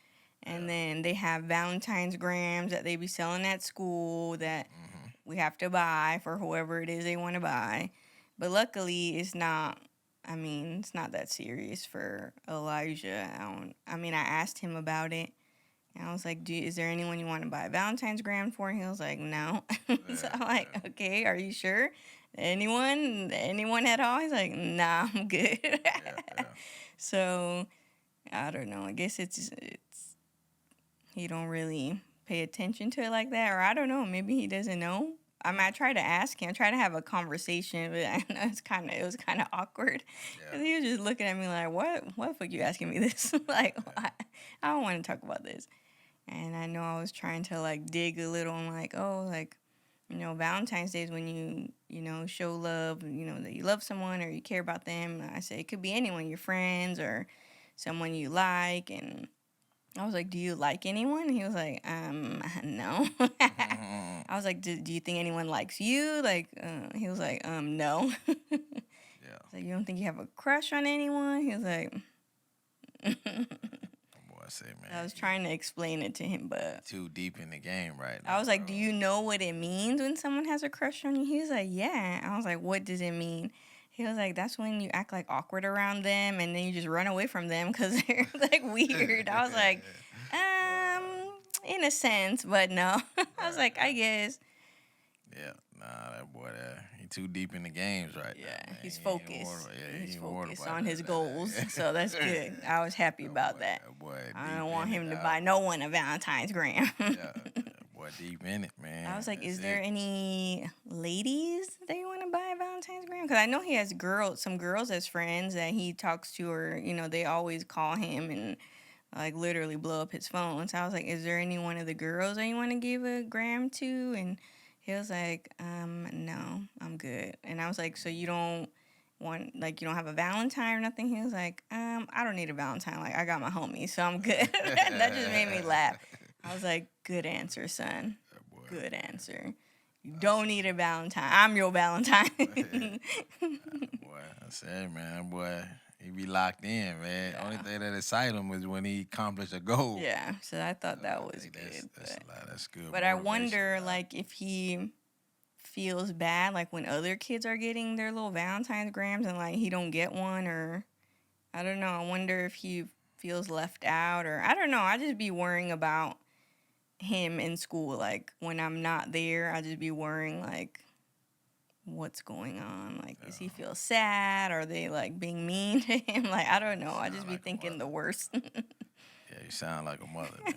And yeah, then they have Valentine's grams that they be selling at school that hmm, we have to buy for whoever it is they want to buy. But luckily, it's not. I mean, it's not that serious for Elijah. I asked him about it. And I was like, is there anyone you want to buy a Valentine's gram for? And he was like, no. So yeah, I'm like, yeah, okay, are you sure? Anyone at all? He's like, nah, I'm good. yeah, yeah, So I don't know. I guess it's he don't really pay attention to it like that, or I don't know. Maybe he doesn't know. I mean, I try to ask him, try to have a conversation, but I know it was kind of awkward yeah, because he was just looking at me like, what the fuck you asking me this? Like, I don't want to talk about this. And I know I was trying to like dig a little and like, oh, like, Valentine's Day is when you show love, that you love someone or you care about them. I say it could be anyone, your friends or someone you like. And I was like, do you like anyone? He was like, no. I was like, do you think anyone likes you? Like, he was like, no. Yeah. So you don't think you have a crush on anyone? He was like, Boy, I say, man, I was trying to explain it to him, but too deep in the game right now. I was like, bro. do you know what it means when someone has a crush on you? He was like, yeah. I was like, what does it mean? He was like, that's when you act like awkward around them and then you just run away from them because they're like weird. I was like, in a sense, but no. I was like, I guess. Yeah, nah, that boy there, he too deep in the games right now. Yeah, Man. he's He ain't focused. worried- yeah, He's he ain't worried focused about on that- his that- goals, that- so that's good. I was happy about that. That boy I deep don't want in him it, to dog. buy no one a Valentine's gram. Yeah, that boy deep in it, man. I was like, That's is there it. any ladies that you want to buy a Valentine's gram? Because I know he has some girls as friends that he talks to, or they always call him and like literally blow up his phone. So I was like, is there any one of the girls that you want to give a gram to? And he was like, no, I'm good. And I was like, so you don't you don't have a Valentine or nothing? He was like, I don't need a Valentine. Like, I got my homie, so I'm good. That just made me laugh. I was like, good answer, son. That boy, Good answer. You don't need a Valentine. I'm your Valentine. boy, I said, man, that boy, he be locked in, man. Yeah. Only thing that excite him is when he accomplished a goal. Yeah, so I thought that was Hey, good. that's good. But I motivation, wonder, dog. like, if he feels bad, like, when other kids are getting their little Valentine's grams and, like, he don't get one, or, I don't know. I wonder if he feels left out, or, I don't know. I just be worrying about him in school. Like, when I'm not there, I just be worrying, like, what's going on? Like, does he feel sad? Are they, like, being mean to him? Like, I don't know. I Sound just be like a thinking mother. the worst. Yeah, you sound like a mother, man.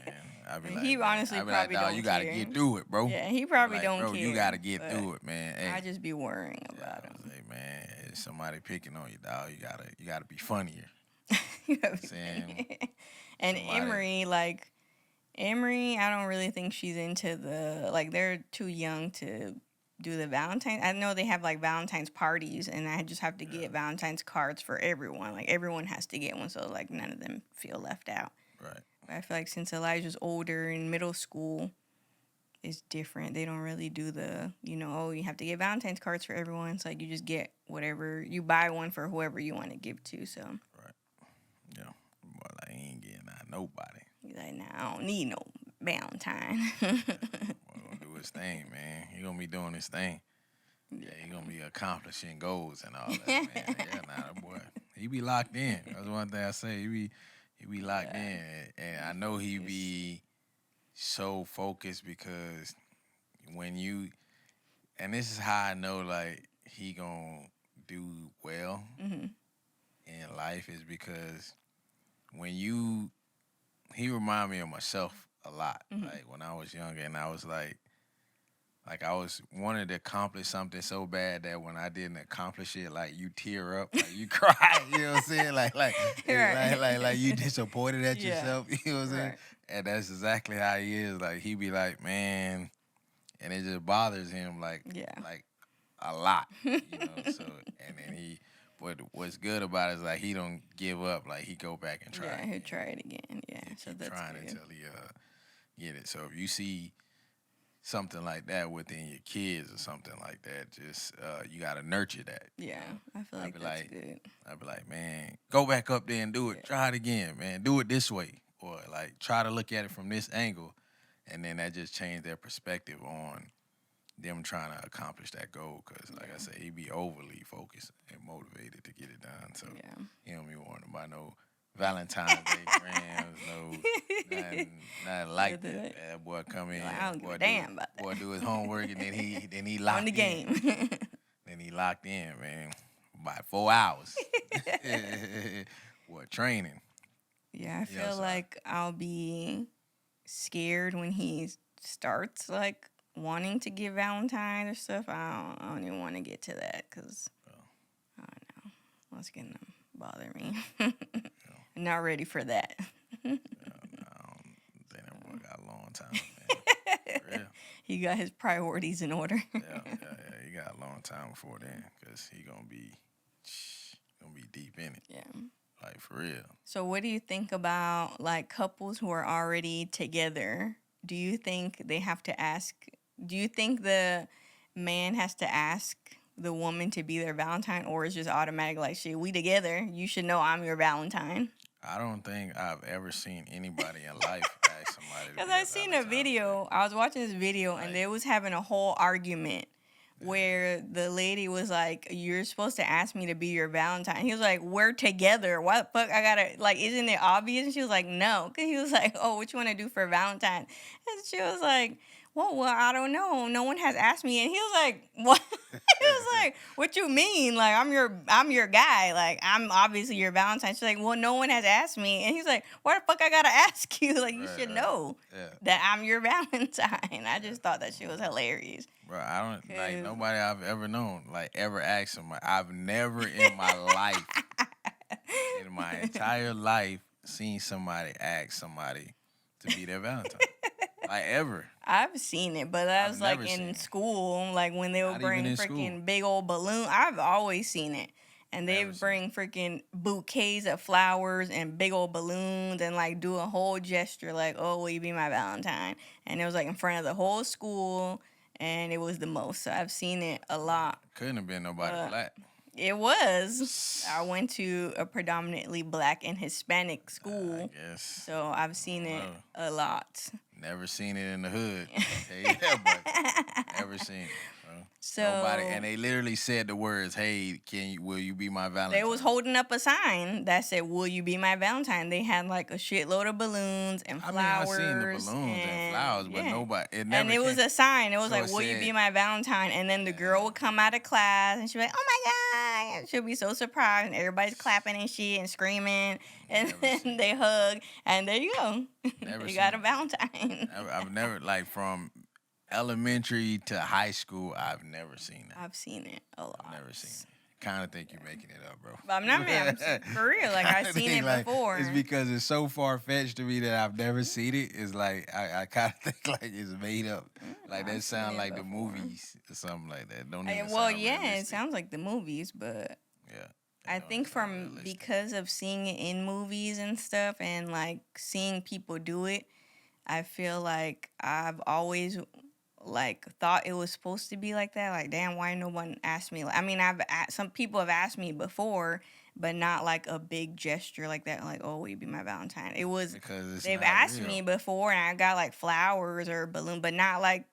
I be like, He man, honestly I be probably like, dog, don't you gotta care. get through it, bro. Yeah, he probably Like, don't bro, care. you gotta get but through it, man. Hey, I just be worrying yeah, about I him. was like, man, if somebody picking on you, dog, you gotta be funnier. You know what I'm Saying and somebody- Emery, I don't really think she's into they're too young to do the Valentine. I know they have like Valentine's parties, and I just have to get Valentine's cards for everyone. Like everyone has to get one, so like none of them feel left out. Right. But I feel like since Elijah's older in middle school, it's different. They don't really do the, you have to get Valentine's cards for everyone. It's like you just get whatever, you buy one for whoever you want to give to. So Yeah. Boy, like, he ain't getting out nobody. he's like, nah, I don't need no Valentine. Boy, gonna do his thing, man. He gonna be doing his thing. Yeah, he gonna be accomplishing goals and all that, man. Yeah, nah, that boy, he be locked in. That's one thing I say. He be locked in, and I know he be so focused because when you, and this is how I know like he gonna do well hmm in life is because when he remind me of myself a lot. Mhm. Like when I was younger, and I was like I was wanted to accomplish something so bad that when I didn't accomplish it, like you tear up, like you cry. You know what I'm saying? Like Right. like you disappointed at Yeah. yourself. You know what I'm saying? Right. And that's exactly how he is. Like he be like, man, and it just bothers him like Yeah. a lot. You know. So and then what's good about it is like he don't give up. Like he go back and try. Yeah, he'll again. try it again. Yeah, He so keep that's trying good. until he get it. So if you see something like that within your kids or something like that, just you gotta nurture that. Yeah, I feel I'd like be that's like- good. I'd be like, man, go back up there and do it. Yeah. Try it again, man. Do it this way, or like try to look at it from this angle, and then that just changed their perspective on them trying to accomplish that goal. Because, like I said, he be overly focused and motivated to get it done. So Yeah. he don't be wanting to buy no Valentine's Day grams, nothing like Nothing that. like- That boy come in, Like, I don't give boy a damn about that. boy do his homework, and then he locked On the game. in. Then he locked in, man, by 4 hours. What training? Yeah, I Yeah, feel so- like I'll be scared when he starts like wanting to give Valentine or stuff. I don't even want to get to that because I don't know what's gonna bother me. I'm not ready for that. I don't think that boy got a long time, man. For real. He got his priorities in order. Yeah. He got a long time before then, cause he gonna be deep in it. Yeah. Like for real. So what do you think about like couples who are already together? Do you think they have to ask? Do you think the man has to ask the woman to be their Valentine, or is just automatic like, shit, we together? You should know I'm your Valentine. I don't think I've ever seen anybody in life ask somebody to Because be I their seen a Valentine's Day. video. I was watching this video and Like, they was having a whole argument where the lady was like, "You're supposed to ask me to be your Valentine." He was like, "We're together. What the fuck? I gotta like, isn't it obvious?" And she was like, "No." Cause he was like, "Oh, what you want to do for Valentine?" And she was like, well, I don't know. No one has asked me." And he was like, "What?" He was like, "What you mean? Like, I'm your guy. Like, I'm obviously your Valentine." She's like, "Well, no one has asked me." And he's like, "Why the fuck I gotta ask you? Like, you should know that I'm your Valentine." I just thought that shit was hilarious. Bro, I don't like nobody I've ever known, like ever asked somebody. I've never in my life, in my entire life, seen somebody ask somebody to be their Valentine. Like ever. I've seen it, but that I've was like never seen in it. school, like when they would Not bring even in freaking school. big old balloon. I've always seen it. And they Never would seen bring freaking bouquets of flowers and big old balloons and like do a whole gesture like, "Oh, will you be my Valentine?" And it was like in front of the whole school, and it was the most. So I've seen it a lot. Couldn't have been nobody black. It was. I went to a predominantly black and Hispanic school. I guess. So I've seen it a lot. Never seen it in the hood. Okay, yeah, but never seen it. Bro. So nobody, and they literally said the words, "Hey, will you be my Valentine?" They was holding up a sign that said, "Will you be my Valentine?" They had like a shitload of balloons and flowers. I seen the balloons and flowers, but nobody. It never. And it was a sign. It was so like, "Will you be my Valentine?" And then the girl would come out of class and she'd be like, "Oh my god!" And she'll be so surprised, and everybody's clapping and shit and screaming, and then they hug, and there you go. You got a Valentine. I've never like from elementary to high school. I've never seen that. I've seen it a lot. I've never seen it. Kind of think you're making it up, bro. But I'm not, man. For real. Like, I've seen it like, before. It's because it's so far-fetched to me that I've never seen it. It's like, I kind of think like it's made up. Like, that sound like the movies or something like that. Don't even well, sound yeah, realistic. it sounds like the movies, but yeah. I think because of seeing it in movies and stuff and, like, seeing people do it, I feel like I've always like thought it was supposed to be like that. Like, damn, why no one asked me? I mean, some people have asked me before, but not like a big gesture like that. Like, "Oh, will you be my Valentine?" It was because they've asked me before, and I got like flowers or balloon, but not like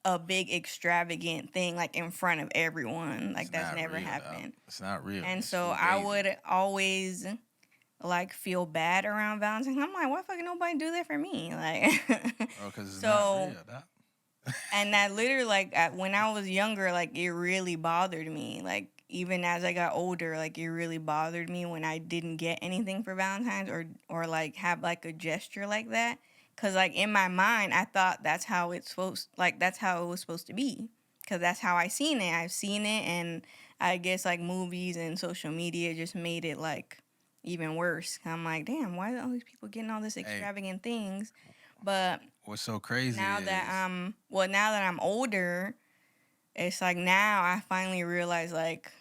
a big extravagant thing like in front of everyone. Like, that's never happened. It's not real. And so I would always like feel bad around Valentine's. I'm like, why fucking nobody do that for me? Like, because it's not real, dog. And that literally, like, when I was younger, like, it really bothered me. Like, even as I got older, like, it really bothered me when I didn't get anything for Valentine's or like, have, like, a gesture like that. Because, like, in my mind, I thought that's how it was supposed to be. Because that's how I seen it. I've seen it, and I guess, like, movies and social media just made it, like, even worse. I'm like, damn, why are all these people getting all this extravagant things? But what's so crazy now that I'm older, it's like now I finally realize like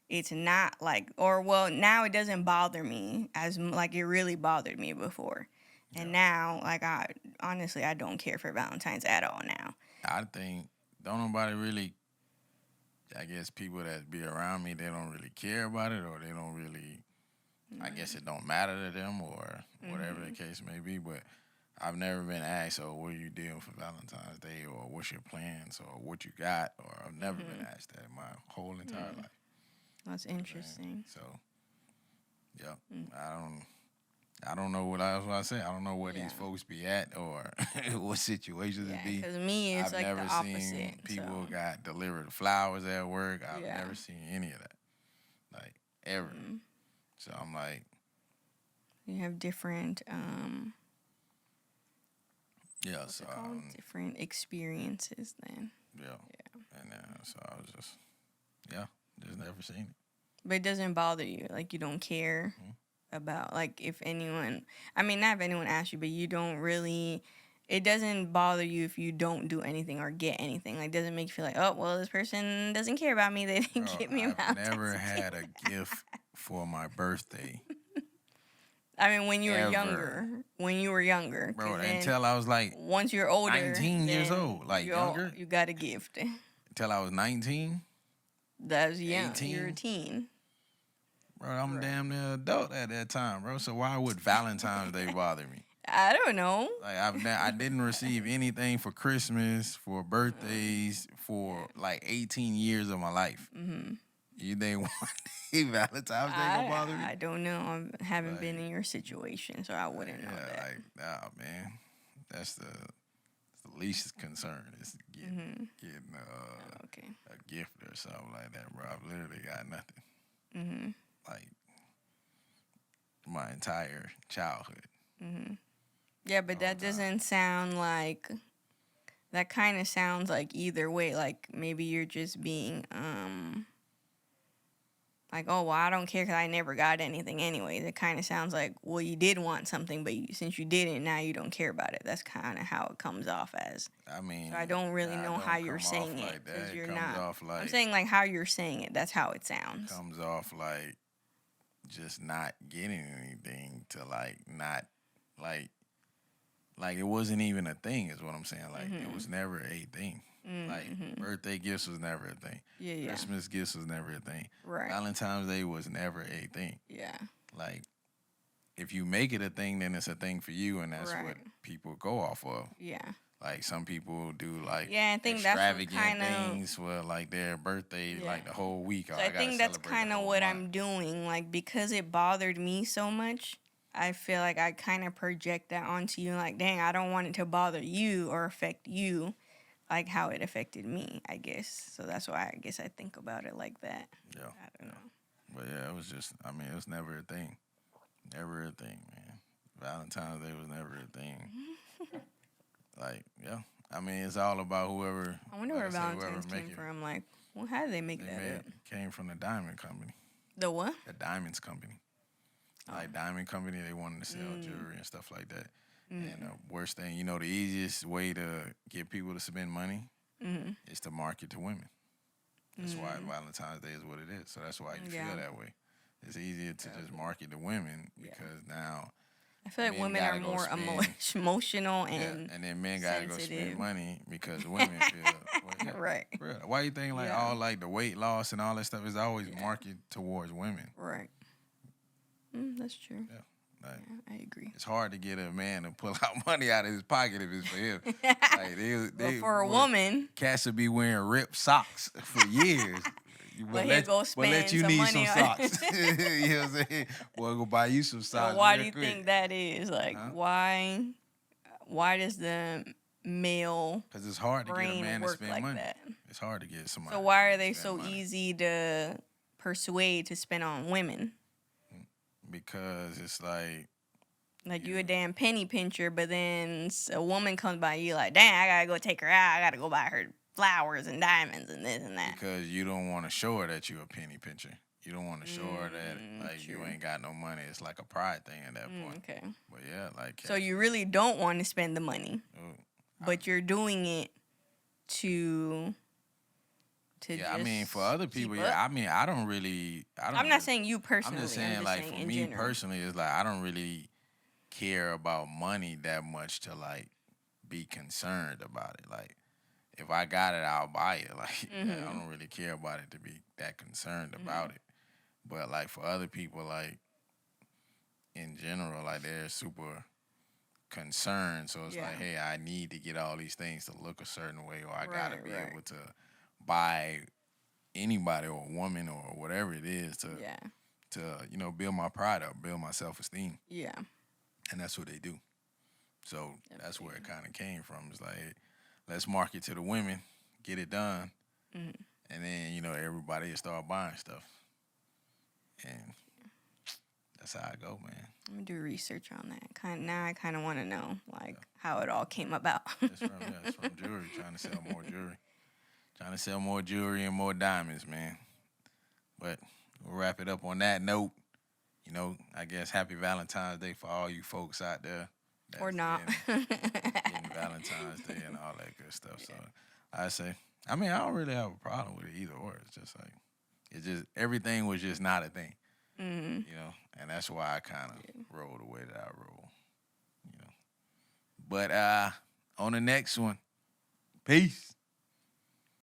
it's not like now it doesn't bother me as like it really bothered me before. And now like I don't care for Valentine's at all now. I think don't nobody really, I guess people that be around me, they don't really care about it, or they don't really, I guess it don't matter to them, or whatever the case may be, but I've never been asked, "Oh, what are you doing for Valentine's Day?" or "What's your plans?" or "What you got?" or I've never been asked that in my whole entire life. That's interesting. So, yeah, I don't know what I say. I don't know where these folks be at or what situations it be. Because me, it's I've like never the opposite. seen people got delivered flowers at work. I've never seen any of that, like ever. So I'm like, you have different so different experiences then. And so I was just never seen it. But it doesn't bother you, like you don't care about like if anyone. I mean, not if anyone asks you, but you don't really it doesn't bother you if you don't do anything or get anything. Like, doesn't make you feel like, oh, well, this person doesn't care about me. They didn't Bro, get me a I've never Valentine's had gift. a gift for my birthday. I mean, when you were Ever. younger, Bro, because then until I was like once you're older, 19 years then old. Like younger. you got a gift. Until I was 19. That's young. 18. You're a teen. Bro, I'm Right. damn near adult at that time, bro. So why would Valentine's Day bother me? I don't know. Like I didn't receive anything for Christmas, for birthdays, for like 18 years of my life. Mm-hmm. You think one day Valentine's Day gonna bother me? I don't know. I haven't Like, been in your situation, so I wouldn't know that. Like, nah, man. That's the least concern is getting Okay. a gift or something like that, bro. I've literally got nothing. Mm-hmm. Like my entire childhood. Mm-hmm. Yeah, but that time. doesn't sound like. That kind of sounds like either way. Like maybe you're just being like, oh, well, I don't care because I never got anything anyway. It kind of sounds like, well, you did want something, but since you didn't, now you don't care about it. That's kind of how it comes off as. I mean, So I don't really know don't how you're come saying off it like because that. you're It comes not. off like, I'm saying like how you're saying it. That's how it sounds. comes off like just not getting anything to like not like it wasn't even a thing is what I'm saying. Like it was never a thing. Like birthday gifts was never a thing. Yeah. Christmas gifts was never a thing. Right. Valentine's Day was never a thing. Yeah. Like if you make it a thing, then it's a thing for you, and that's what people go off of. Yeah. Like some people do like I think that's extravagant kind of things for like their birthday, like the whole week. So I think that's kind of what I'm doing. Like because it bothered me so much, I feel like I kind of project that onto you. Like, dang, I don't want it to bother you or affect you, like how it affected me. I guess so. That's why I guess I think about it like that. Yeah. I don't know. But yeah, it was just. I mean, it was never a thing. Never a thing, man. Valentine's Day was never a thing. Like, yeah. I mean, it's all about whoever. I wonder where Valentine's came from. Like, well, how did they make that up? Came from the diamond company. The what? The diamonds company. Like diamond company, they wanted to sell jewelry and stuff like that. And the worst thing, the easiest way to get people to spend money is to market to women. That's why Valentine's Day is what it is. So that's why you feel that way. It's easier to just market to women because now I feel like women are more emotional and and then men gotta go spend money because women feel right. Why you think like all like the weight loss and all that stuff is always marketed towards women? Right. That's true. Yeah. Like, I agree. It's hard to get a man to pull out money out of his pocket if it's for him. Like for a woman, cats would be wearing ripped socks for years. But he'll go spend some money some socks. You know what I'm saying? Boy, go buy you some socks. So why do you think that is? Like, why does the male Because it's hard to get a man to spend like money. that? It's hard to get somebody. So why are they to so spend money. easy to persuade to spend on women? Because it's like you a damn penny pincher, but then a woman comes by you like, dang, I gotta go take her out. I gotta go buy her flowers and diamonds and this and that. Because you don't want to show her that you a penny pincher. You don't want to show her that like true. you ain't got no money. It's like a pride thing at that point. Okay. But yeah, like So you really don't want to spend the money, but you're doing it to I mean, for other people, I mean, I don't. I'm not saying you personally. I'm just saying, like, for me personally, it's like I don't really care about money that much to like be concerned about it. Like, if I got it, I'll buy it. Like, I don't really care about it to be that concerned about it. But like for other people, like in general, like they're super concerned. So it's like, hey, I need to get all these things to look a certain way, or I gotta be able to buy anybody or a woman or whatever it is to build my pride up, build my self-esteem. Yeah. And that's what they do. So that's where it kind of came from. It's like, hey, let's market to the women, get it done, and then, everybody will start buying stuff. And that's how I go, man. I'm gonna do research on that. Now I kind of want to know, like, how it all came about. It's from jewelry, trying to sell more jewelry. Trying to sell more jewelry and more diamonds, man. But we'll wrap it up on that note. I guess happy Valentine's Day for all you folks out there Or That's not. getting Valentine's Day and all that good stuff. So I say, I mean, I don't really have a problem with it either or. It's just like, everything was just not a thing, you know, and that's why I kind of roll the way that I roll, you know. But on the next one, peace.